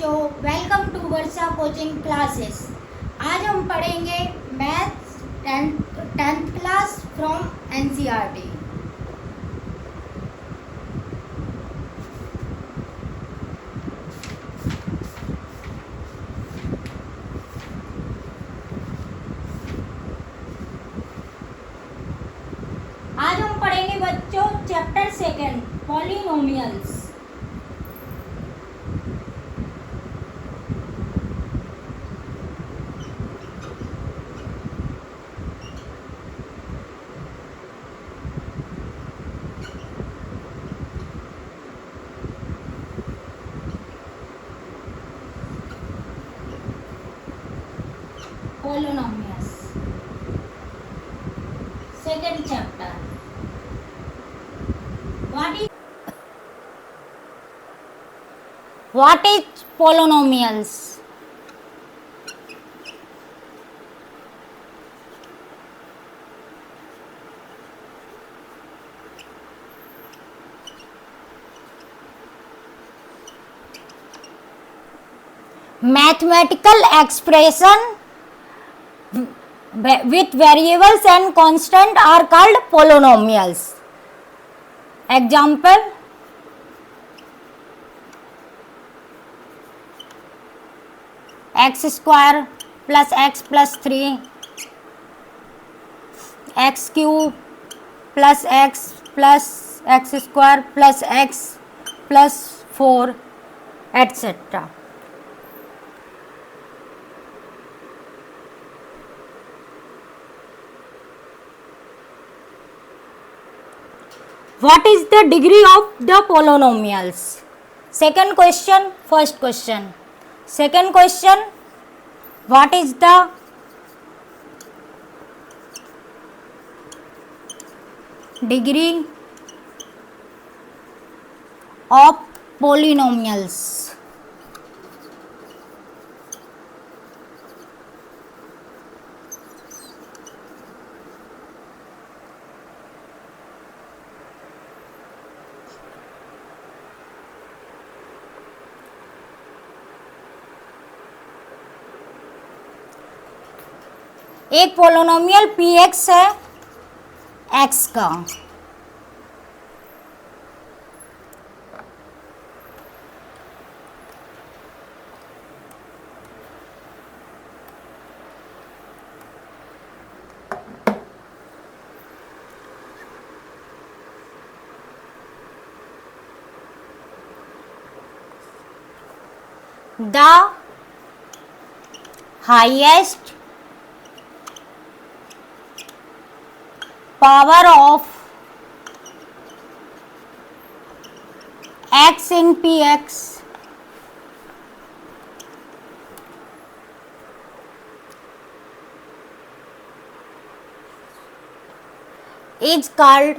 बच्चों, welcome to Varsha coaching classes. आज हम पढ़ेंगे maths tenth class from NCERT. आज हम पढ़ेंगे बच्चों chapter second polynomials. Polynomials, second chapter. What is polynomials? Mathematical expression with variables and constant are called polynomials. Example: x square plus x plus 3, x cube plus x square plus x plus 4, etc. What is the degree of the polynomials? Second question, first question. Second question, what is the degree of polynomials? एक polynomial px है x का, the highest power of x in px is called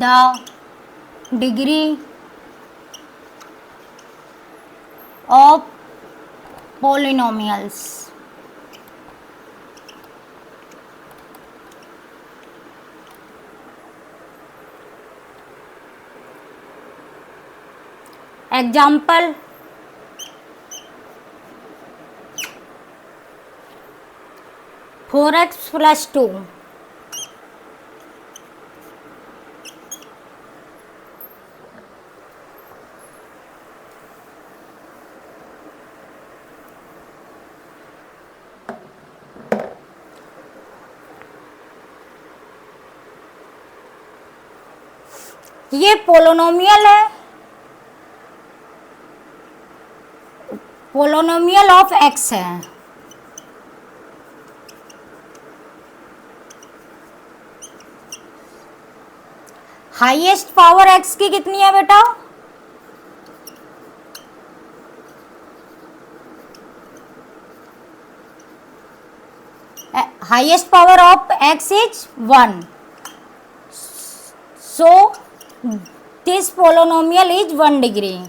the degree of polynomials. Example: 4x plus 2, ये polynomial है, polynomial of x है। Highest power x की कितनी है बेटा? Highest power of x is 1. So this polynomial is 1 degree.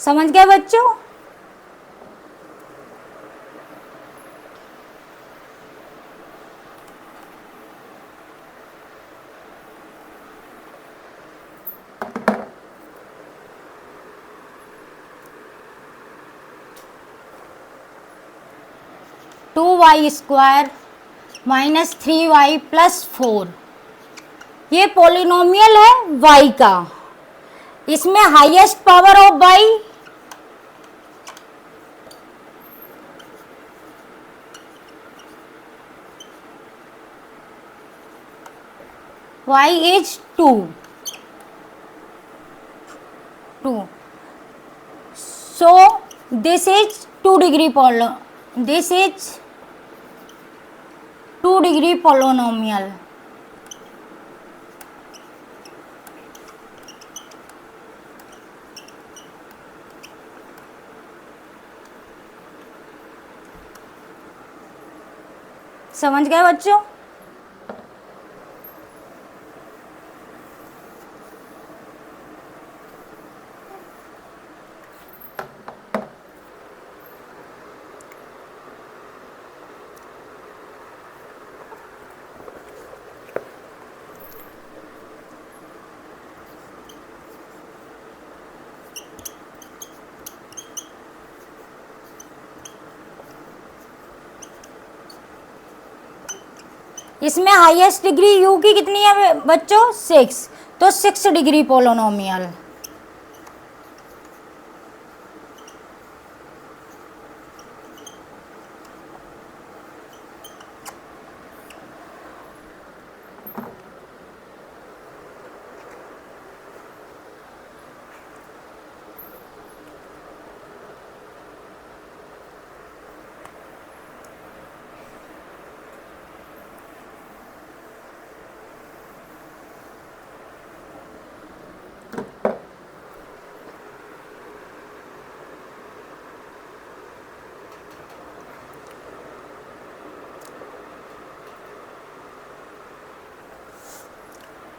समझ गए बच्चों? Two y square minus 3y plus 4, ये पॉलिनोमियल है y का। इसमें highest power of y is 2। So this is 2 degree this is 2 degree polynomial। समझ गए बच्चों? इसमें हाईएस्ट डिग्री u की कितनी है बच्चों? 6, तो 6 degree polynomial.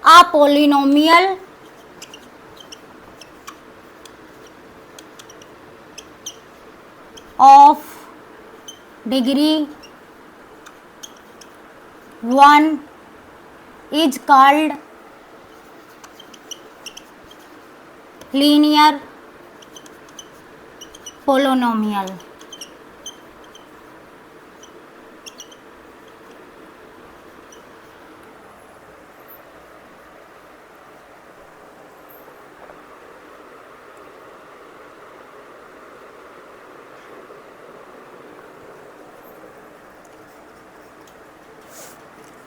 A polynomial of degree 1 is called linear polynomial।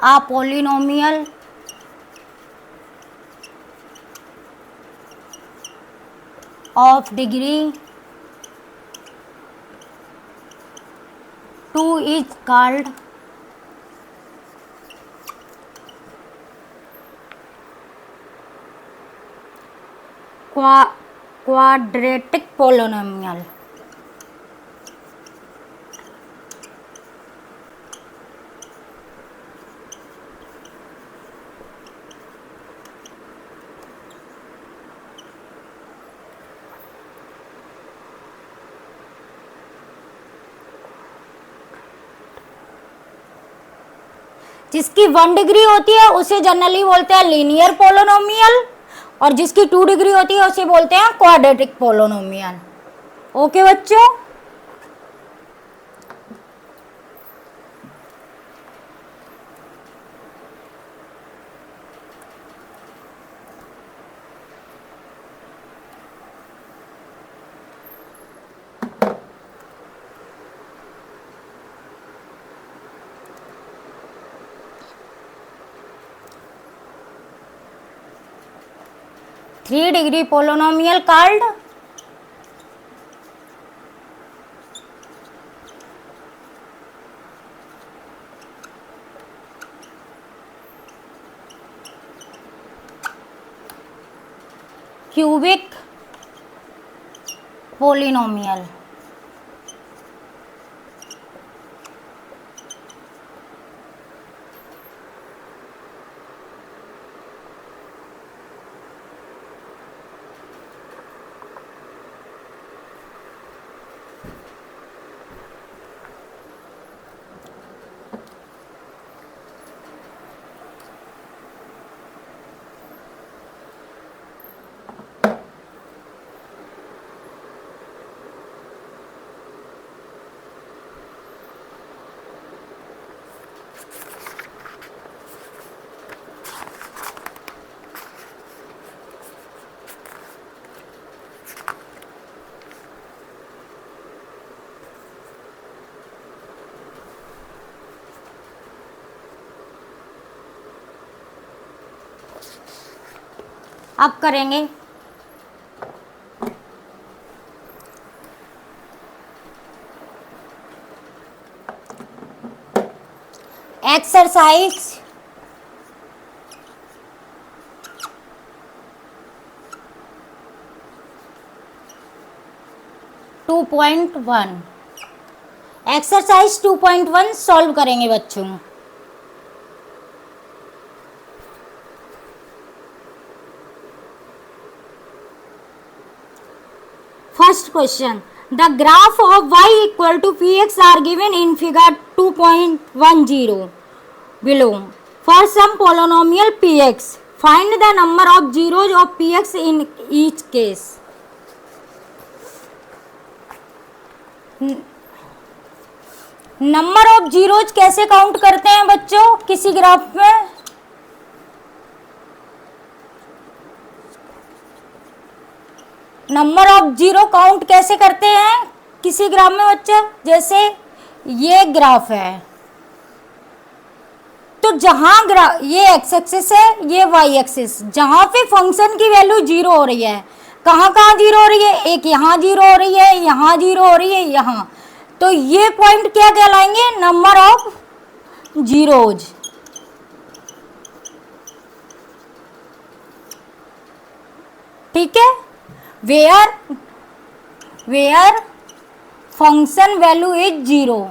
A polynomial of degree 2 is called quadratic polynomial। जिसकी 1 डिग्री होती है उसे जनरली बोलते हैं लीनियर पोलोनोमियल, और जिसकी 2 डिग्री होती है उसे बोलते हैं क्वाड्रेटिक पोलोनोमियल। ओके बच्चों? 3 degree polynomial called cubic polynomial. अब करेंगे एक्सरसाइज 2.1। एक्सरसाइज 2.1 सॉल्व करेंगे बच्चों। First question, the graph of y equal to px are given in figure 2.10 below. For some polynomial px find the number of zeros of px in each case. Number of zeros कैसे count करते हैं बच्चों किसी graph में? Number of zero count कैसे करते हैं किसी ग्राफ में बच्चा? जैसे ये ग्राफ है, तो जहां ये एक्स एक्सिस है, ये वाई एक्सिस, जहां पे फंक्शन की वैल्यू जीरो हो रही है, कहाँ कहाँ जीरो हो रही है? एक यहाँ जीरो हो रही है, यहाँ जीरो हो रही है, यहाँ, तो ये पॉइंट क्या कहलाएंगे? Number of zeros. ठीक है, where function value is zero.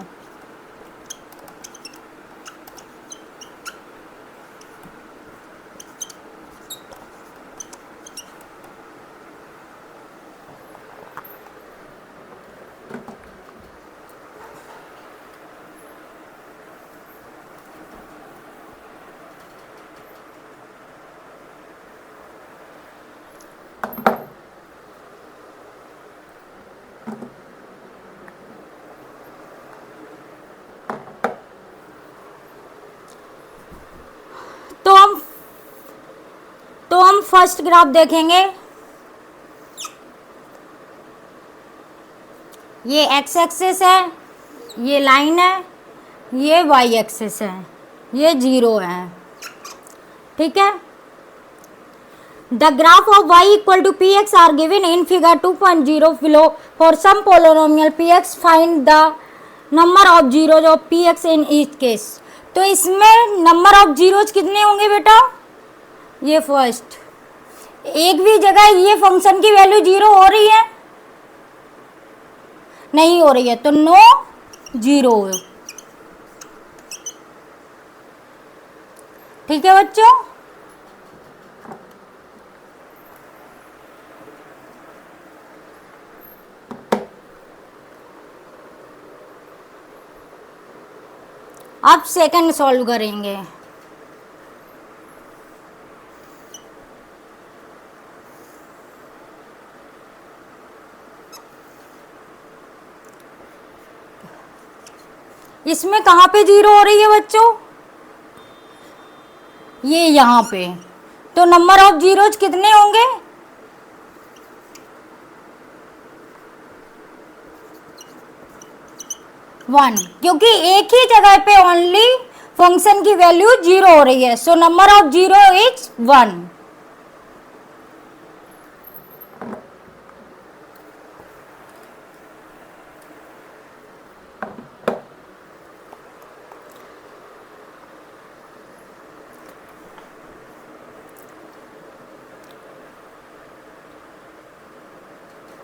तो हम फर्स्ट ग्राफ देखेंगे। ये एक्स एक्सिस है, ये लाइन है, ये वाई एक्सिस है, ये जीरो है। ठीक है, the graph of y equal to p x are given in figure 2.0 below. For some polynomial p x find the number of zeros of p x in each case. तो इसमें number of zeros कितने होंगे बेटा? ये first, एक भी जगह ये फंक्शन की वैल्यू जीरो हो रही है? नहीं हो रही है, तो नो जीरो। ठीक है बच्चों, अब सेकंड सॉल्व करेंगे। इसमें कहाँ पे जीरो हो रही है बच्चों? ये यहाँ पे, तो नंबर ऑफ जीरोज कितने होंगे? वन, क्योंकि एक ही जगह पे ओनली फंक्शन की वैल्यू जीरो हो रही है, so number of zero is one.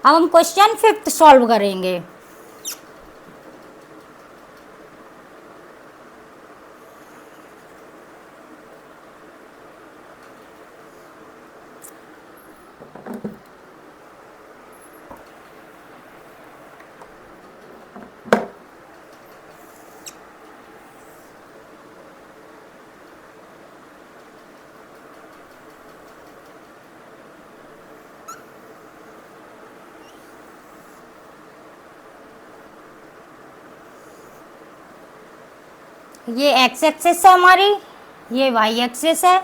अब हम क्वेश्चन फिफ्थ सॉल्व करेंगे। ये एक्स एक्सिस है हमारी, ये वाई एक्सिस है,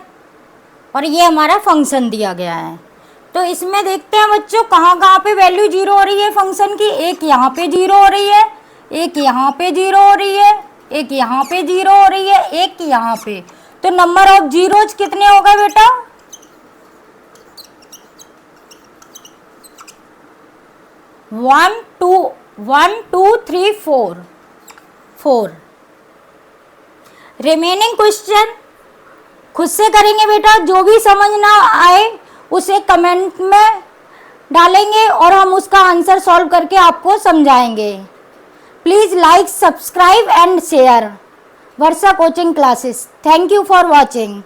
और ये हमारा फंक्शन दिया गया है। तो इसमें देखते हैं बच्चों कहाँ कहाँ पे वैल्यू जीरो हो रही है फंक्शन की। एक यहाँ पे जीरो हो रही है, एक यहाँ पे जीरो हो रही है, एक यहाँ पे जीरो हो रही है, एक यहाँ पे। तो नंबर ऑफ जीरोज कितने हो गए बेटा? 1 2 3 4 रिमेनिंग क्वेश्चन खुद से करेंगे बेटा। जो भी समझ ना आए उसे कमेंट में डालेंगे और हम उसका आंसर सॉल्व करके आपको समझाएंगे। Please like, subscribe and share Varsha coaching classes. Thank you for watching.